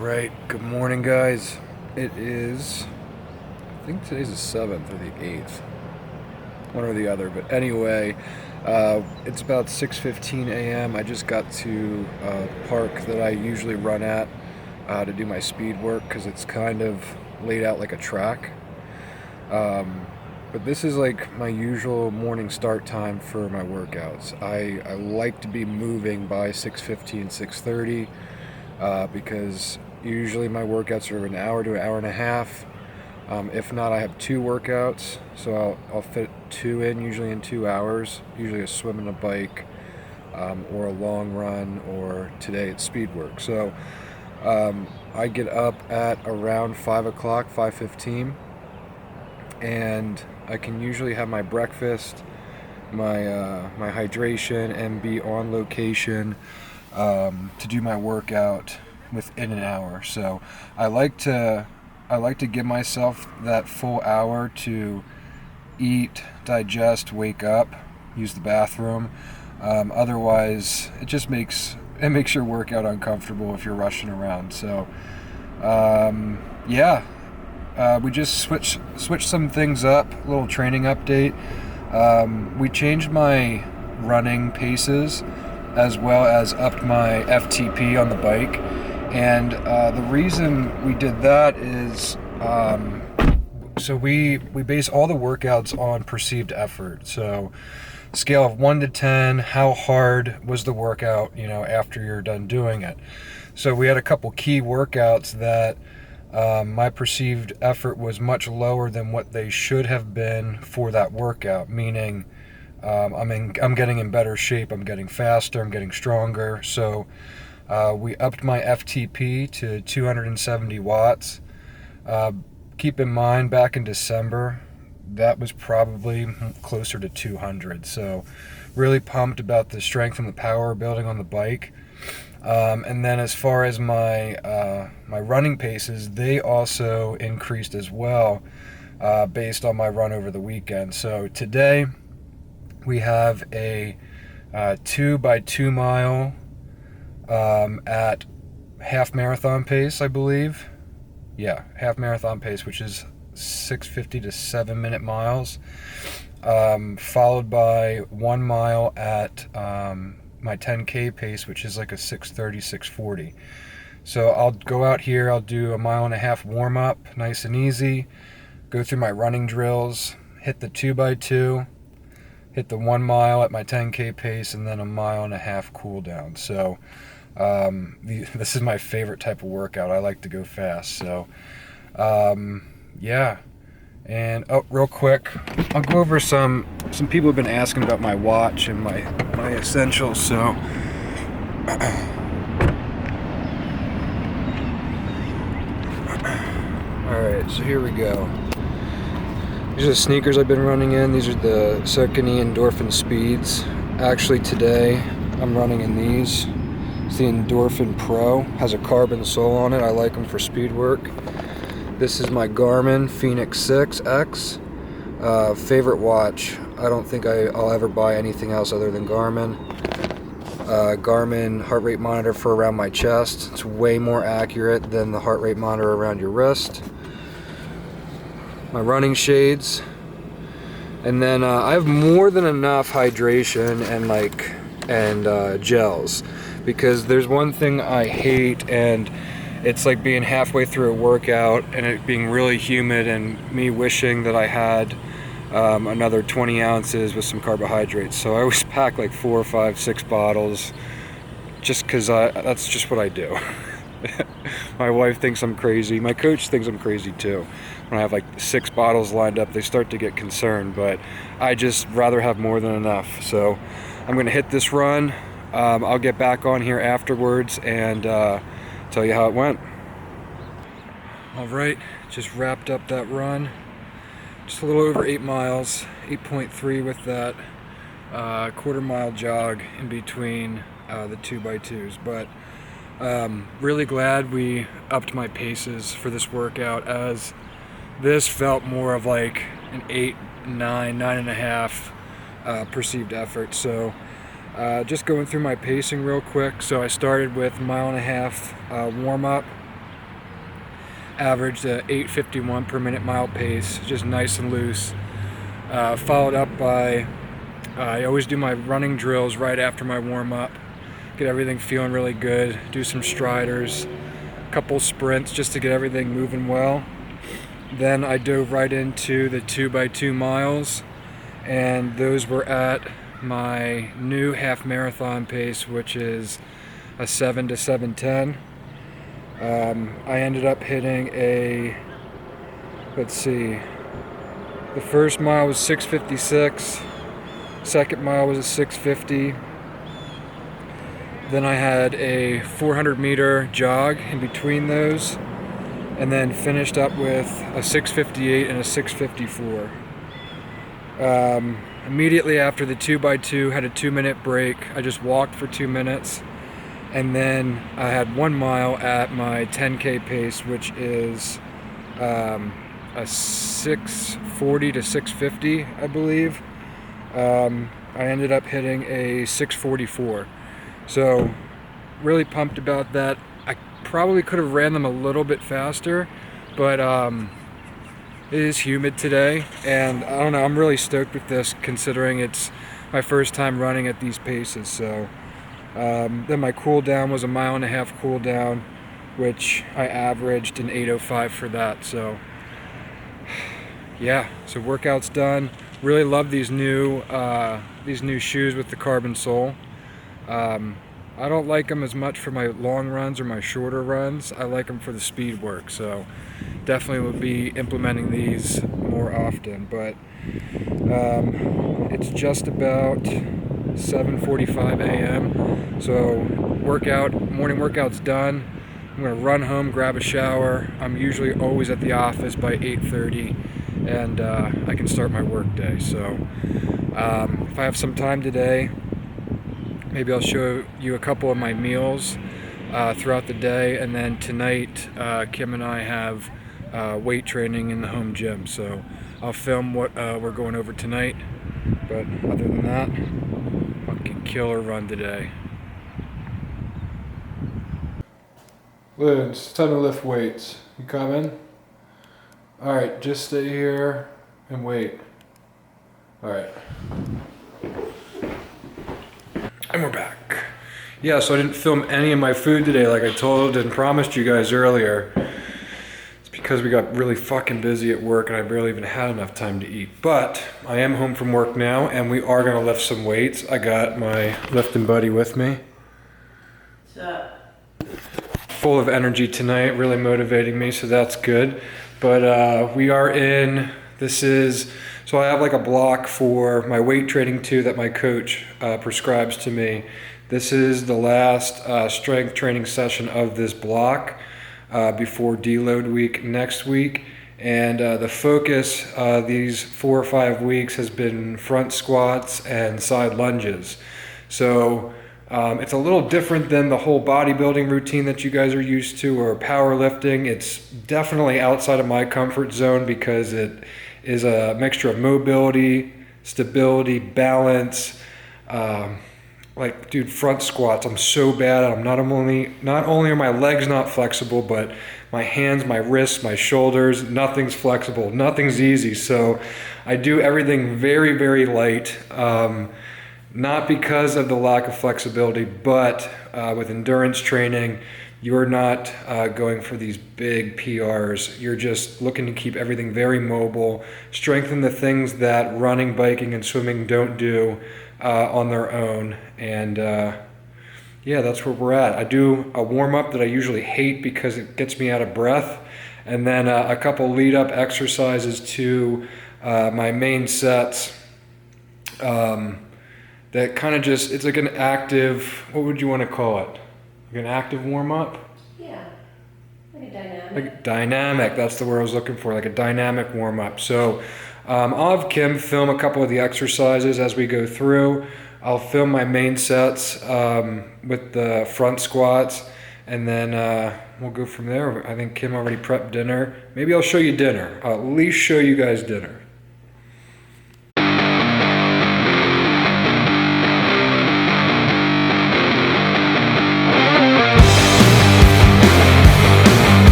Right, good morning, guys. It is, I think today's the 7th or the 8th, one or the other. But anyway, it's about 6:15 a.m. I just got to the park that I usually run at to do my speed work because it's kind of laid out like a track. Um, but this is like my usual morning start time for my workouts. I like to be moving by 6:15, 6:30 because usually my workouts are an hour to an hour and a half. If not, I have two workouts, so I'll fit two in, usually in 2 hours. Usually a swim and a bike, or a long run, or today it's speed work. So I get up at around 5 o'clock, 5:15, and I can usually have my breakfast, my hydration, and be on location to do my workout within an hour. So I like to I like to give myself that full hour to eat, digest, wake up, use the bathroom. Otherwise, it makes your workout uncomfortable if you're rushing around. So yeah, we just switched some things up. A little training update. We changed my running paces as well as upped my FTP on the bike. And the reason we did that is so we base all the workouts on perceived effort. So scale of 1 to 10, how hard was the workout, after you're done doing it. So we had a couple key workouts that my perceived effort was much lower than what they should have been for that workout, meaning I'm getting in better shape, I'm getting faster, I'm getting stronger. So we upped my FTP to 270 watts. Keep in mind, back in December, that was probably closer to 200. So really pumped about the strength and the power building on the bike. And then as far as my running paces, they also increased as well based on my run over the weekend. So today we have a 2 by 2 mile at half marathon pace, I believe. Yeah, half marathon pace, which is 6:50 to 7-minute miles, followed by 1 mile at my 10K pace, which is like a 6:30, 6:40. So I'll go out here, I'll do a mile and a half warm up, nice and easy, go through my running drills, hit the 2 by 2, hit the 1 mile at my 10K pace, and then a mile and a half cool down. So this is my favorite type of workout. I like to go fast. So yeah. And real quick, I'll go over some people have been asking about my watch and my essentials. So alright, so here we go. These are the sneakers I've been running in. These are the Saucony Endorphin Speeds. Actually today I'm running in these. It's the Endorphin Pro. Has a carbon sole on it. I like them for speed work. This is my Garmin Fenix 6X. Favorite watch. I don't think I'll ever buy anything else other than Garmin. Garmin heart rate monitor for around my chest. It's way more accurate than the heart rate monitor around your wrist. My running shades. And then I have more than enough hydration and gels. Because there's one thing I hate, and it's like being halfway through a workout and it being really humid and me wishing that I had another 20 ounces with some carbohydrates. So I always pack like 4 or 5, 6 bottles just because that's just what I do. My wife thinks I'm crazy. My coach thinks I'm crazy too. When I have like 6 bottles lined up, they start to get concerned, but I just rather have more than enough. So I'm going to hit this run. I'll get back on here afterwards and tell you how it went. Alright, just wrapped up that run. Just a little over 8 miles, 8.3 with that quarter-mile jog in between the 2x2s. But really glad we upped my paces for this workout, as this felt more of like an 8, 9, 9.5 perceived effort. So just going through my pacing real quick. So I started with 1.5 mile warm-up, averaged a 8:51 per minute mile pace, just nice and loose. Followed up by, I always do my running drills right after my warm-up, get everything feeling really good, do some striders, a couple sprints just to get everything moving well. Then I dove right into the 2x2 miles, and those were at my new half marathon pace, which is a 7 to 7:10. I ended up hitting a, let's see, the first mile was 6:56, second mile was a 6:50. Then I had a 400-meter jog in between those, and then finished up with a 6:58 and a 6:54. Immediately after the 2x2, had a 2-minute break. I just walked for 2 minutes, and then I had 1 mile at my 10K pace, which is a 6:40 to 6:50, I believe. I ended up hitting a 6:44. So really pumped about that. I probably could have ran them a little bit faster, but it is humid today, and I don't know, I'm really stoked with this considering it's my first time running at these paces. So then my cool down was a 1.5 mile cool down, which I averaged an 8:05 for that. So yeah, so workout's done. Really love these new shoes with the carbon sole. I don't like them as much for my long runs or my shorter runs. I like them for the speed work, so definitely will be implementing these more often. But it's just about 7:45 a.m. So morning workout's done. I'm gonna run home, grab a shower. I'm usually always at the office by 8:30, and I can start my work day. So if I have some time today, maybe I'll show you a couple of my meals throughout the day, and then tonight Kim and I have weight training in the home gym, so I'll film what we're going over tonight. But other than that, fucking killer run today. Lynn, it's time to lift weights. You coming? Alright, just stay here and wait. Alright. And we're back. Yeah, so I didn't film any of my food today like I told and promised you guys earlier. It's because we got really fucking busy at work and I barely even had enough time to eat. But I am home from work now and we are gonna lift some weights. I got my lifting buddy with me. What's up? Full of energy tonight, really motivating me, so that's good. But we are in, so I have like a block for my weight training too that my coach prescribes to me. This is the last strength training session of this block before deload week next week. And the focus these 4 or 5 weeks has been front squats and side lunges. So it's a little different than the whole bodybuilding routine that you guys are used to or powerlifting. It's definitely outside of my comfort zone because it is a mixture of mobility, stability, balance. Like, dude, front squats, I'm so bad at them. Not only are my legs not flexible, but my hands, my wrists, my shoulders, nothing's flexible, nothing's easy. So I do everything very, very light. Not because of the lack of flexibility, but with endurance training, you're not going for these big PRs. You're just looking to keep everything very mobile, strengthen the things that running, biking, and swimming don't do on their own. And yeah, that's where we're at. I do a warm-up that I usually hate because it gets me out of breath, and then a couple lead-up exercises to my main sets. That kind of just, it's like an active, what would you want to call it? Like an active warm-up? Yeah, like a dynamic. Like dynamic, that's the word I was looking for, like a dynamic warm-up. So I'll have Kim film a couple of the exercises as we go through. I'll film my main sets with the front squats, and then we'll go from there. I think Kim already prepped dinner. Maybe I'll show you dinner. I'll at least show you guys dinner.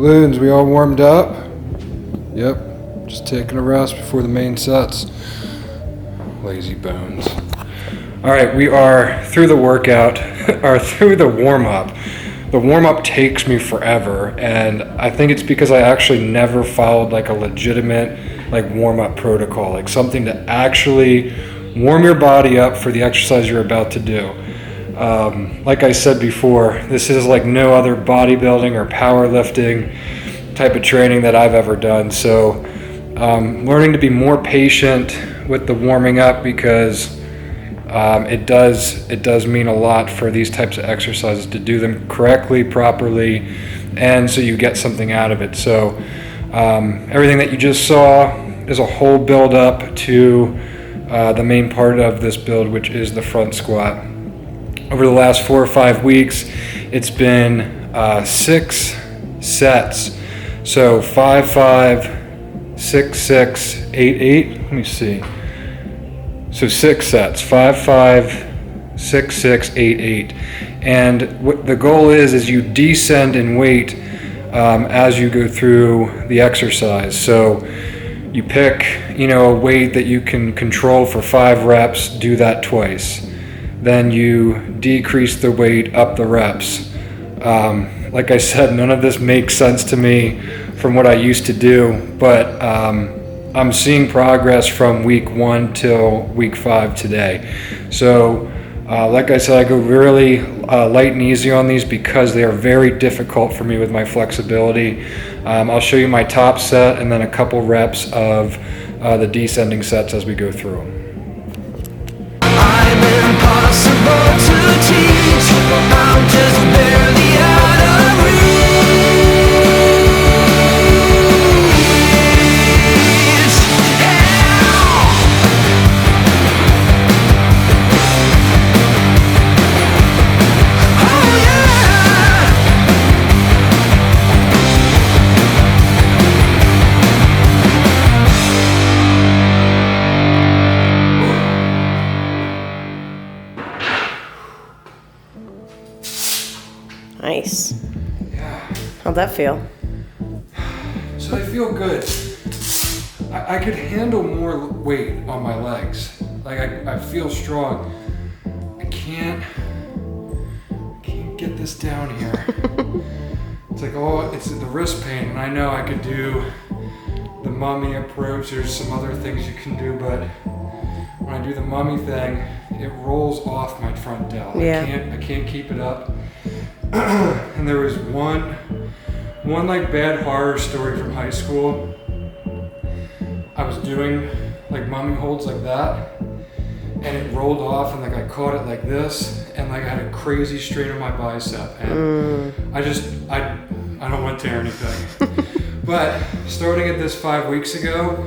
Balloons, we all warmed up? Yep, just taking a rest before the main sets. Lazy bones. All right, we are through the workout, or through the warm-up. The warm-up takes me forever, and I think it's because I actually never followed like a legitimate like warm-up protocol, like something to actually warm your body up for the exercise you're about to do. Like I said before, this is like no other bodybuilding or powerlifting type of training that I've ever done. So learning to be more patient with the warming up, because it does mean a lot for these types of exercises to do them correctly, properly, and so you get something out of it. So everything that you just saw is a whole build up to the main part of this build, which is the front squat. Over the last 4 or 5 weeks, it's been 6 sets. So 5, 5, 6, 6, 8, 8. Let me see. So 6 sets, 5, 5, 6, 6, 8, 8. And what the goal is you descend in weight as you go through the exercise. So you pick, a weight that you can control for 5 reps, do that twice. Then you decrease the weight up the reps. Like I said, none of this makes sense to me from what I used to do, but I'm seeing progress from week 1 till week 5 today. So like I said, I go really light and easy on these because they are very difficult for me with my flexibility. I'll show you my top set and then a couple reps of the descending sets as we go through them. I'm impossible to teach. I'm just barely out of reach. Oh yeah. Nice. Yeah. How'd that feel? So I feel good. I could handle more weight on my legs. Like I feel strong. I can't get this down here. It's like, it's the wrist pain, and I know I could do the mummy approach. There's some other things you can do, but when I do the mummy thing, it rolls off my front delt. Yeah. I can't keep it up. And there was one like bad horror story from high school. I was doing like mummy holds like that, and it rolled off, and like I caught it like this, and like I had a crazy strain on my bicep, and I don't want to tear anything. But starting at this 5 weeks ago,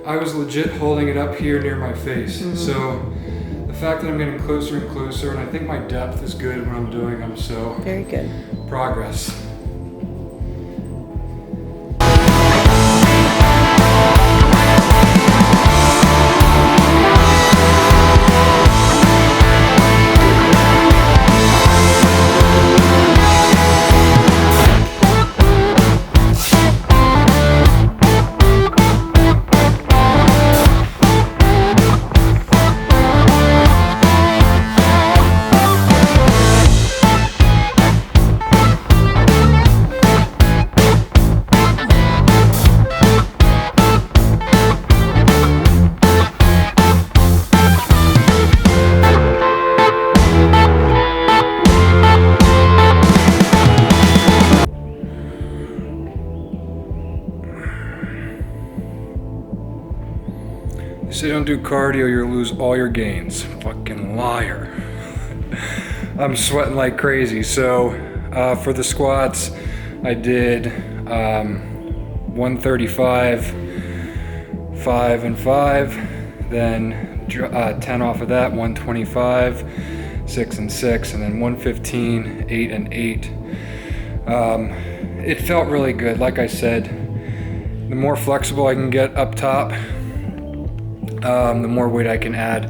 I was legit holding it up here near my face. So the fact that I'm getting closer and closer, and I think my depth is good when I'm doing them, so Very good. progress. Say don't do cardio, you'll lose all your gains. Fucking liar. I'm sweating like crazy. So for the squats, I did 135, 5 and 5, then 10 off of that, 125, 6 and 6, and then 115, 8 and 8. It felt really good. Like I said, the more flexible I can get up top, the more weight I can add.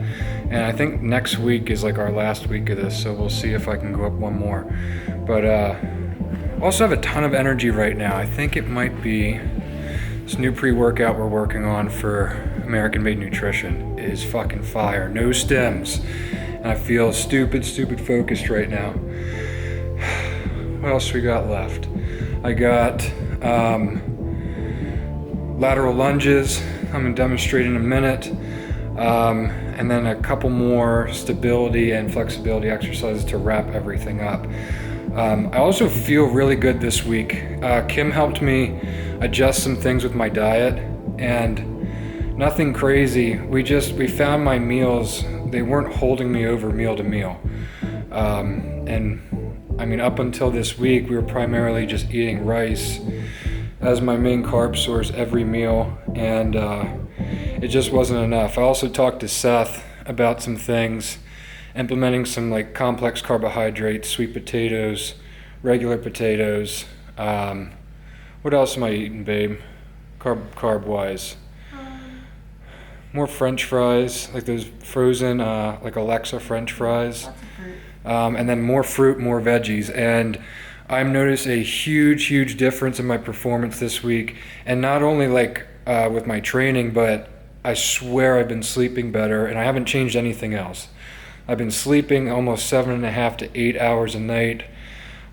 And I think next week is like our last week of this, so we'll see if I can go up one more. But Also have a ton of energy right now. I think it might be this new pre-workout we're working on for American Made Nutrition is fucking fire. No stems. And I feel stupid focused right now. What else we got left? I got lateral lunges. I'm gonna demonstrate in a minute. And then a couple more stability and flexibility exercises to wrap everything up. I also feel really good this week. Kim helped me adjust some things with my diet, and nothing crazy. We found my meals, they weren't holding me over meal to meal. And I mean, up until this week, we were primarily just eating rice as my main carb source every meal, and it just wasn't enough. I also talked to Seth about some things, implementing some like complex carbohydrates, sweet potatoes, regular potatoes. What else am I eating, babe? Carb wise. More French fries, like those frozen, like Alexa French fries. And then more fruit, more veggies. And I've noticed a huge difference in my performance this week. And not only like with my training, but I swear I've been sleeping better, and I haven't changed anything else. I've been sleeping almost 7.5 to 8 hours a night,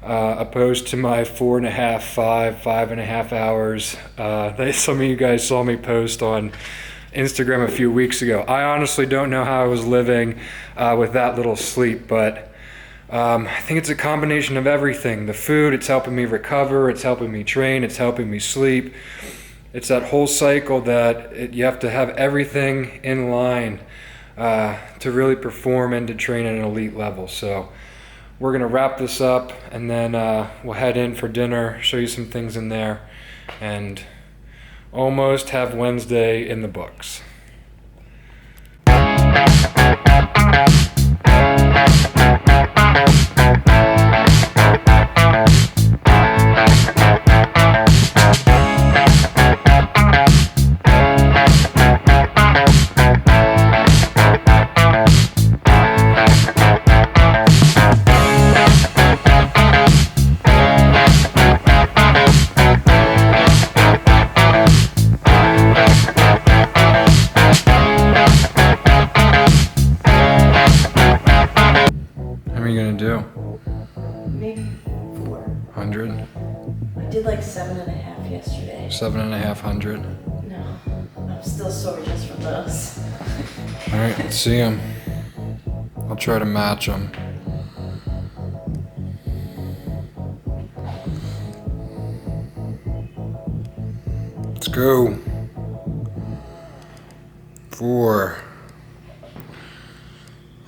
opposed to my 4.5, 5.5 hours. Some of you guys saw me post on Instagram a few weeks ago. I honestly don't know how I was living with that little sleep, but I think it's a combination of everything. The food, it's helping me recover, it's helping me train, it's helping me sleep. It's that whole cycle that you have to have everything in line to really perform and to train at an elite level. So we're gonna wrap this up, and then we'll head in for dinner, show you some things in there, and almost have Wednesday in the books. How are you gonna do? Maybe 4. 100? I did like 7.5 yesterday. 7,500. No, I'm still sore just from those. All right, let's see them. I'll try to match them. Let's go. 4.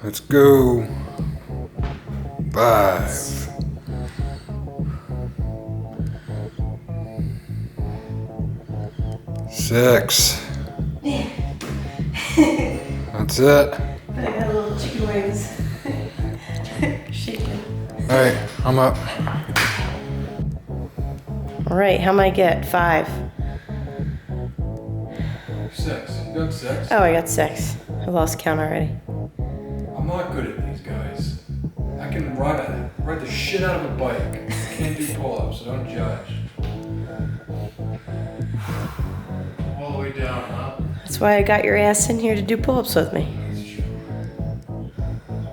Let's go. 5. 6. That's it. But I got a little chicken wings. Shaking. All right, I'm up. All right, how am I get? 5. 6. You got 6? Oh, I got 6. I lost count already. I'm not good at these guys. I can ride the shit out of a bike. I can't do pull-ups, so don't judge. All the way down, huh? That's why I got your ass in here to do pull-ups with me. That's true.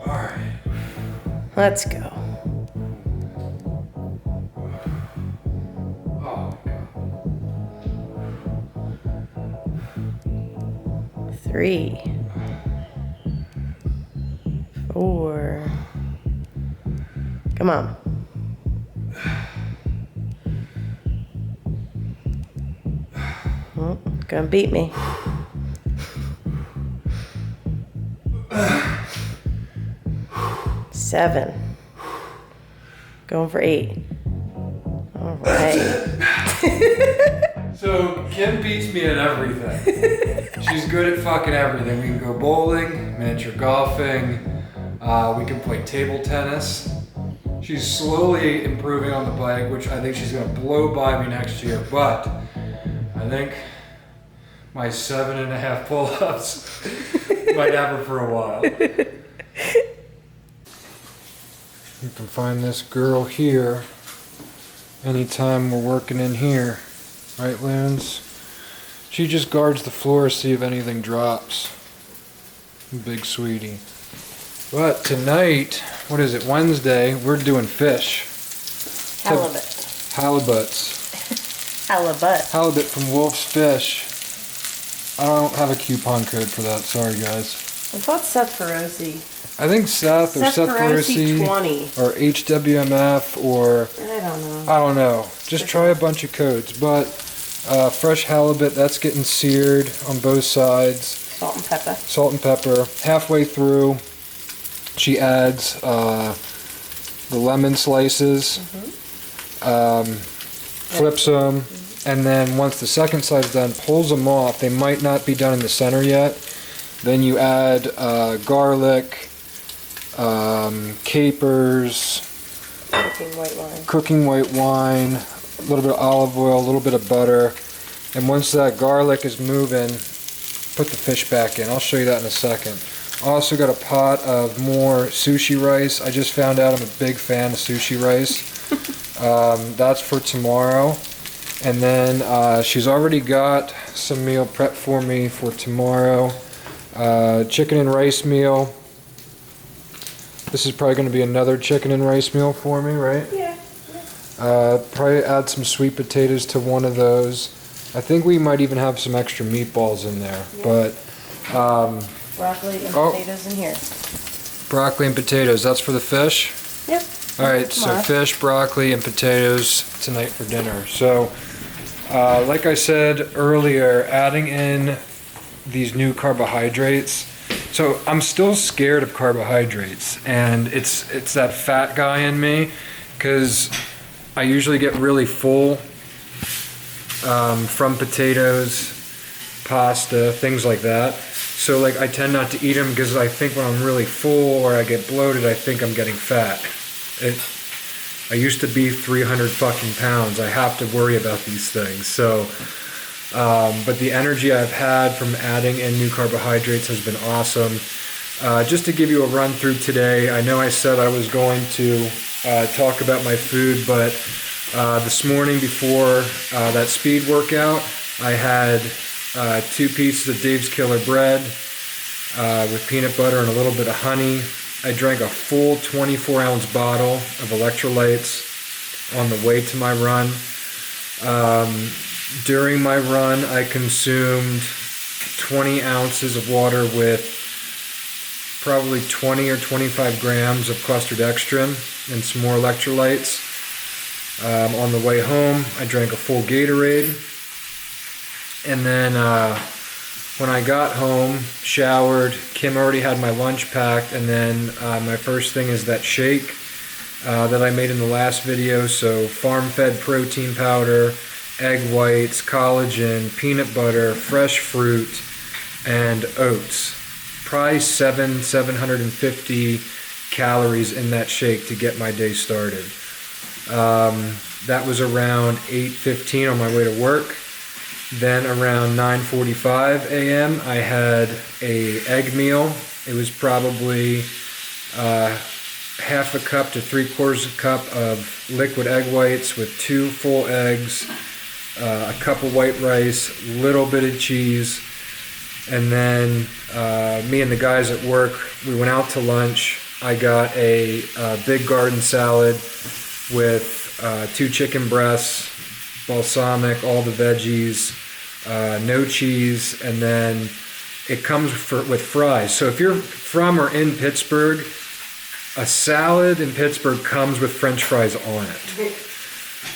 All right. Let's go. Oh my God. 3. 4. Come on. Oh, gonna beat me. 7. Going for 8. All right. So Kim beats me at everything. She's good at fucking everything. We can go bowling, miniature golfing. We can play table tennis. She's slowly improving on the bike, which I think she's gonna blow by me next year. But I think my 7.5 pull-ups might have her for a while. You can find this girl here anytime we're working in here. Right, Loons? She just guards the floor to see if anything drops. Big sweetie. But tonight, what is it, Wednesday, we're doing fish. Halibut. Halibuts. Halibut. From Wolf's Fish. I don't have a coupon code for that, sorry guys. I thought Seth Feroci. I think Seth Feroci 20. or HWMF or I don't know. Just try a bunch of codes. But fresh halibut, that's getting seared on both sides. Salt and pepper. Halfway through, she adds the lemon slices, flips them, and then once the second side's done, pulls them off. They might not be done in the center yet. Then you add garlic, capers, cooking white wine, a little bit of olive oil, a little bit of butter. And once that garlic is moving, put the fish back in. I'll show you that in a second. Also got a pot of more sushi rice. I just found out I'm a big fan of sushi rice. That's for tomorrow. And then she's already got some meal prepped for me for tomorrow. Chicken and rice meal. This is probably going to be another chicken and rice meal for me, right? Yeah. Probably add some sweet potatoes to one of those. I think we might even have some extra meatballs in there. Yeah. But broccoli and potatoes in here. Broccoli and potatoes. That's for the fish? Yep. All right, so fish, broccoli, and potatoes tonight for dinner. So, like I said earlier, adding in these new carbohydrates. So I'm still scared of carbohydrates, and it's that fat guy in me, because I usually get really full from potatoes, pasta, things like that. So like I tend not to eat them because I think when I'm really full or I get bloated, I think I'm getting fat. I used to be 300 fucking pounds. I have to worry about these things. So, but the energy I've had from adding in new carbohydrates has been awesome. Just to give you a run through today, I know I said I was going to talk about my food, but this morning before that speed workout, I had 2 pieces of Dave's Killer bread with peanut butter and a little bit of honey. I drank a full 24-ounce bottle of electrolytes on the way to my run. During my run, I consumed 20 ounces of water with probably 20 or 25 grams of clustered dextrin and some more electrolytes. On the way home, I drank a full Gatorade. And then when I got home, showered, Kim already had my lunch packed, and then my first thing is that shake that I made in the last video. So farm-fed protein powder, egg whites, collagen, peanut butter, fresh fruit, and oats. Probably 750 calories in that shake to get my day started. That was around 8:15 on my way to work. Then around 9:45 a.m. I had a egg meal. It was probably half a cup to 3/4 cup of liquid egg whites with 2 full eggs, a cup of white rice, little bit of cheese, and then me and the guys at work, we went out to lunch. I got a big garden salad with 2 chicken breasts, balsamic, all the veggies, no cheese, and then it comes with fries. So if you're from or in Pittsburgh, a salad in Pittsburgh comes with French fries on it.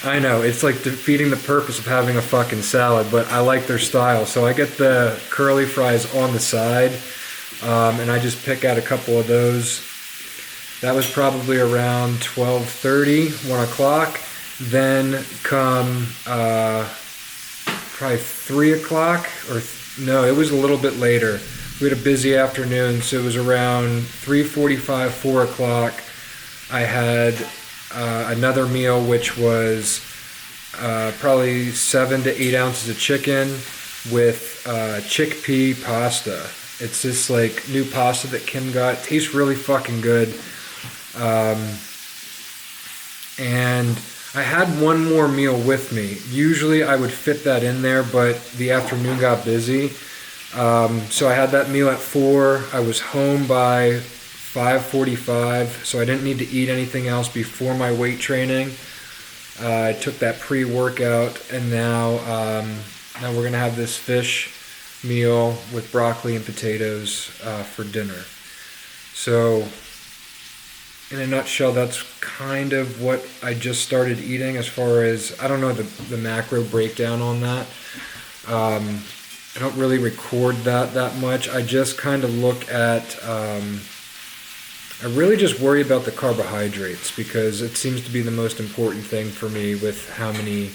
I know, it's like defeating the purpose of having a fucking salad, but I like their style. So I get the curly fries on the side, and I just pick out a couple of those. That was probably around 12:30, 1 o'clock. Then come probably 3 o'clock, no, it was a little bit later. We had a busy afternoon, so it was around 3:45, 4 o'clock. I had another meal, which was probably 7 to 8 ounces of chicken with chickpea pasta. It's this like new pasta that Kim got. It tastes really fucking good. And I had one more meal with me. Usually I would fit that in there, but the afternoon got busy. So I had that meal at 4. I was home by 5:45, so I didn't need to eat anything else before my weight training. I took that pre-workout, and now we're gonna have this fish meal with broccoli and potatoes for dinner. So, in a nutshell, that's kind of what I just started eating. As far as, I don't know the macro breakdown on that. I don't really record that much. I just kind of look at. I really just worry about the carbohydrates because it seems to be the most important thing for me with how many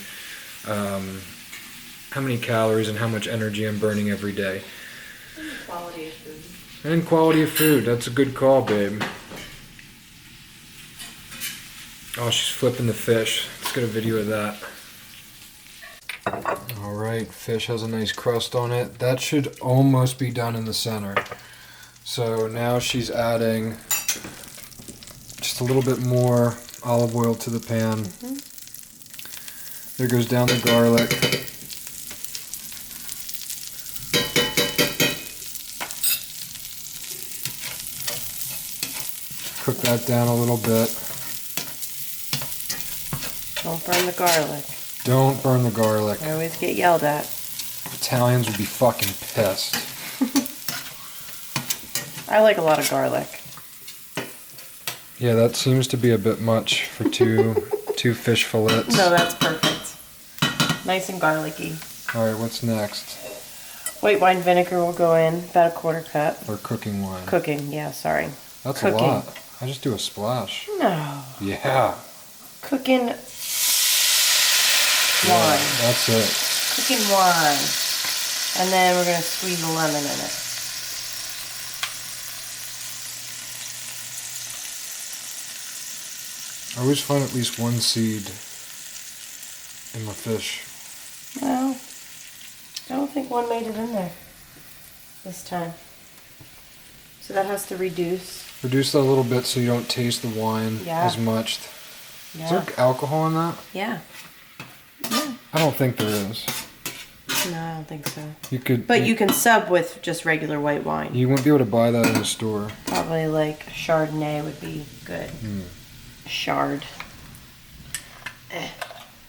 calories and how much energy I'm burning every day. And quality of food. And quality of food. That's a good call, babe. Oh, she's flipping the fish. Let's get a video of that. Alright, fish has a nice crust on it. That should almost be done in the center. So now she's adding just a little bit more olive oil to the pan. There goes down the garlic. Cook that down a little bit. Don't burn the garlic. Don't burn the garlic. I always get yelled at. Italians would be fucking pissed. I like a lot of garlic. Yeah, that seems to be a bit much for two fish fillets. No, that's perfect. Nice and garlicky. Alright, what's next? White wine vinegar will go in, about a 1/4 cup. Or cooking wine. Cooking, yeah, sorry. That's Cooking. a lot. I just do a splash. No. Yeah. Cooking wine. Yeah, that's it. Cooking wine. And then we're going to squeeze a lemon in it. I always find at least one seed in my fish. Well, I don't think one made it in there this time. So that has to reduce. Reduce that a little bit so you don't taste the wine Yeah. as much. Yeah. Is there alcohol in that? Yeah. I don't think there is. No, I don't think so. You could. But you can sub with just regular white wine. You wouldn't be able to buy that in the store. Probably like Chardonnay would be good. Chard.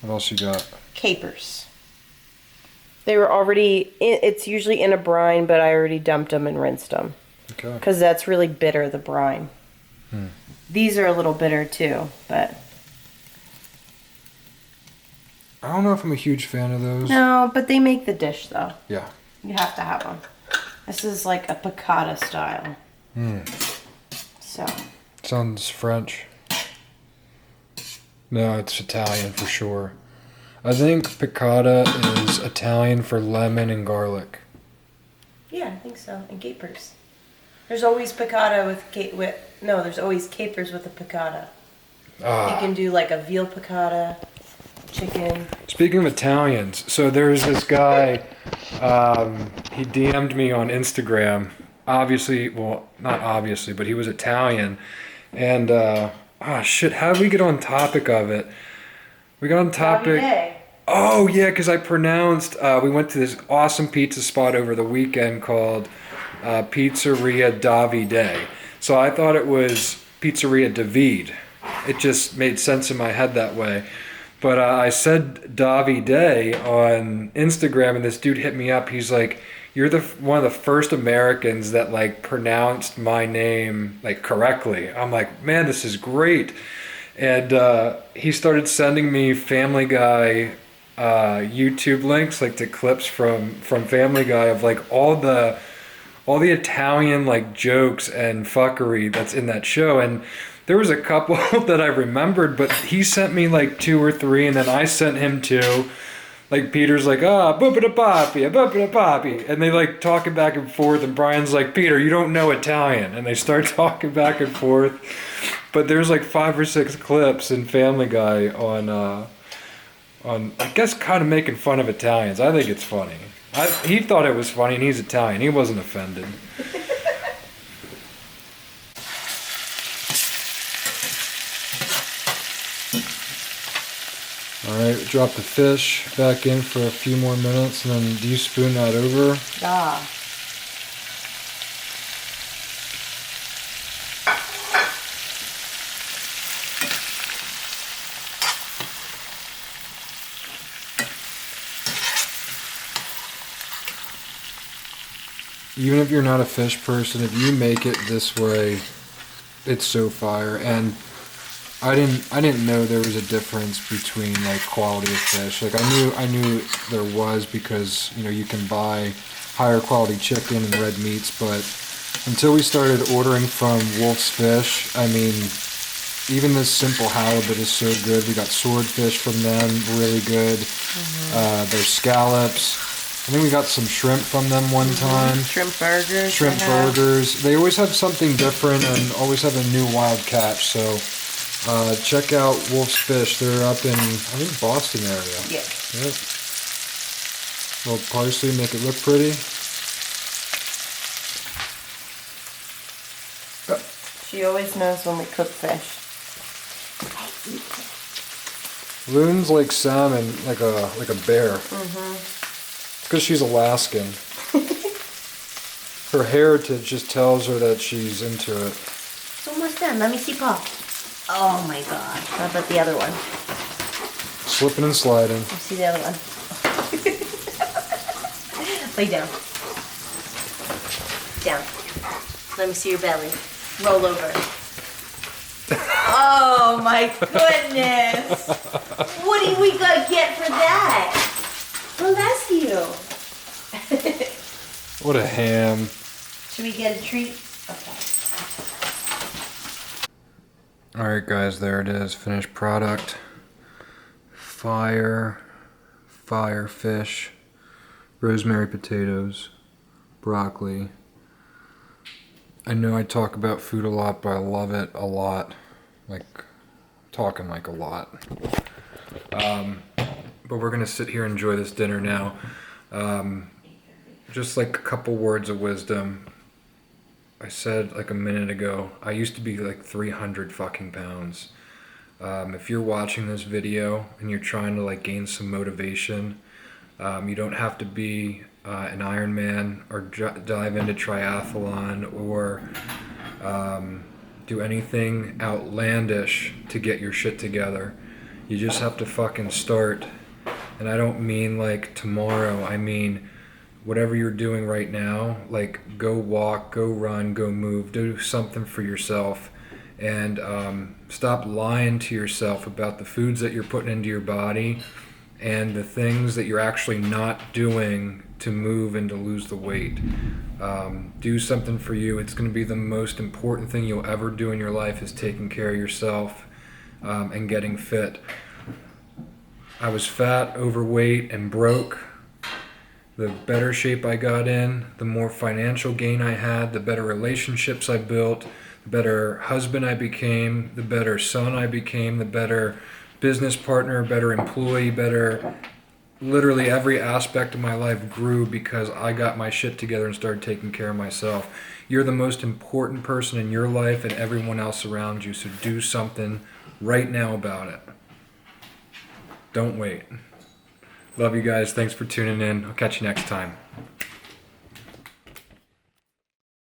What else you got? Capers. They were already, it's usually in a brine, but I already dumped them and rinsed them. Okay. Because that's really bitter, the brine. These are a little bitter too, but... I don't know if I'm a huge fan of those. No, but they make the dish though. Yeah. You have to have them. This is like a piccata style. So. Sounds French. No, it's Italian for sure. I think piccata is Italian for lemon and garlic. Yeah, I think so. And capers. There's always piccata no, there's always capers with a piccata. You can do like a veal piccata, chicken. Speaking of Italians, so there's this guy, he DM'd me on Instagram. Obviously, well, not obviously, but he was Italian. And, shit, how did we get on topic of it? We got on topic... Oh, yeah, because I pronounced... we went to this awesome pizza spot over the weekend called Pizzeria Davide. So I thought it was Pizzeria David. It just made sense in my head that way. But I said Davide on Instagram, and this dude hit me up. He's like, "You're one of the first Americans that like pronounced my name like correctly." I'm like, "Man, this is great." And he started sending me Family Guy YouTube links, like to clips from Family Guy of like all the Italian like jokes and fuckery that's in that show. And there was a couple that I remembered, but he sent me like 2 or 3, and then I sent him 2. Like Peter's like, boopity-poppy, and they like talking back and forth, and Brian's like, "Peter, you don't know Italian," and they start talking back and forth. But there's like 5 or 6 clips in Family Guy on I guess kind of making fun of Italians. I think it's funny. He thought it was funny, and he's Italian. He wasn't offended. Alright, drop the fish back in for a few more minutes, and then do you spoon that over? Ah. Even if you're not a fish person, if you make it this way, it's so fire. And I didn't know there was a difference between like quality of fish. Like I knew there was, because you know you can buy higher quality chicken and red meats, but until we started ordering from Wolf's Fish, I mean, even this simple halibut is so good. We got swordfish from them, really good. Their scallops. I think we got some shrimp from them one time. Shrimp burgers. Shrimp burgers. They always have something different and always have a new wild catch. So check out Wolf's Fish. They're up in, I think, Boston area. Yeah. Yep. Little parsley, make it look pretty. She always knows when we cook fish. Loon's like salmon, like a bear. It's because she's Alaskan. Her heritage just tells her that she's into it. It's almost done. Let me see Paul. Oh my god. How about the other one? Slipping and sliding. Let me see the other one. Lay down. Down. Let me see your belly. Roll over. Oh my goodness! What do we gotta get for that? Oh, that's you. What a ham. Should we get a treat? Okay. Alright guys, there it is. Finished product. Fire fish, rosemary potatoes, broccoli. I know I talk about food a lot, but I love it a lot. Like, talking like a lot. But we're gonna sit here and enjoy this dinner now. Just like a couple words of wisdom. I said like a minute ago, I used to be like 300 fucking pounds. If you're watching this video and you're trying to like gain some motivation, you don't have to be an Ironman or dive into triathlon or do anything outlandish to get your shit together. You just have to fucking start. And I don't mean like tomorrow, I mean whatever you're doing right now, like go walk, go run, go move, do something for yourself. And stop lying to yourself about the foods that you're putting into your body and the things that you're actually not doing to move and to lose the weight. Do something for you. It's going to be the most important thing you'll ever do in your life, is taking care of yourself and getting fit. I was fat, overweight, and broke. The better shape I got in, the more financial gain I had, the better relationships I built, the better husband I became, the better son I became, the better business partner, better employee, better... Literally every aspect of my life grew because I got my shit together and started taking care of myself. You're the most important person in your life and everyone else around you, so do something right now about it. Don't wait. Love you guys. Thanks for tuning in. I'll catch you next time.